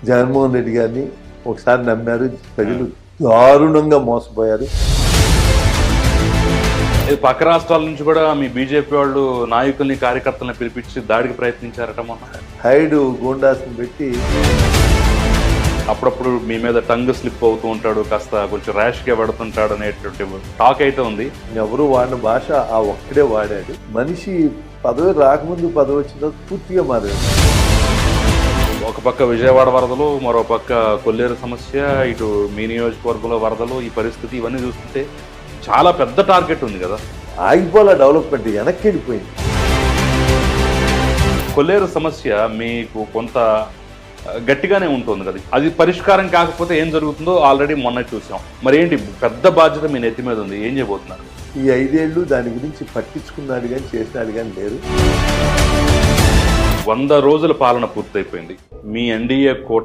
జగన్మోహన్ రెడ్డి గారిని ఒకసారి నమ్మారు, ప్రజలు దారుణంగా మోసపోయారు. పక్క రాష్ట్రాల నుంచి కూడా మీ బీజేపీ వాళ్ళు నాయకుల్ని కార్యకర్తలను పిలిపించి దాడికి ప్రయత్నించారట మొన్న. హైడ్ గూండాస్ని పెట్టి అప్పుడప్పుడు మీ మీద టంగ్ స్లిప్ అవుతూ ఉంటాడు, కాస్త కొంచెం ర్యాష్గా పడుతుంటాడు అనేటువంటి టాక్ అయితే ఉంది. ఎవరు వాడిన భాష ఆ ఒక్కడే వాడాడు. మనిషి పదవి రాకముందు పదవి వచ్చిన తర్వాత పూర్తిగా మారాడు. ఒక పక్క విజయవాడ వరదలు, మరో పక్క కొల్లేరు సమస్య, ఇటు మీ నియోజకవర్గంలో వరదలు, ఈ పరిస్థితి ఇవన్నీ చూస్తుంటే చాలా పెద్ద టార్గెట్ ఉంది కదా. ఆగిపోలే డెవలప్మెంట్, వెనక్కి వెళ్ళిపోయింది. కొల్లేరు సమస్య మీకు కొంత గట్టిగానే ఉంటుంది కదా, అది పరిష్కారం కాకపోతే ఏం జరుగుతుందో ఆల్రెడీ మొన్న చూసాం. మరి ఏంటి పెద్ద బాధ్యత మీ నెత్తి మీద ఉంది, ఏం చేయబోతున్నారు? ఈ 5 ఏళ్ళు దాని గురించి పట్టించుకున్నాడు కానీ చేసినాడు కానీ లేరు. 100 రోజుల పాలన పూర్తయిపోయింది. మీ ఎన్డీఏ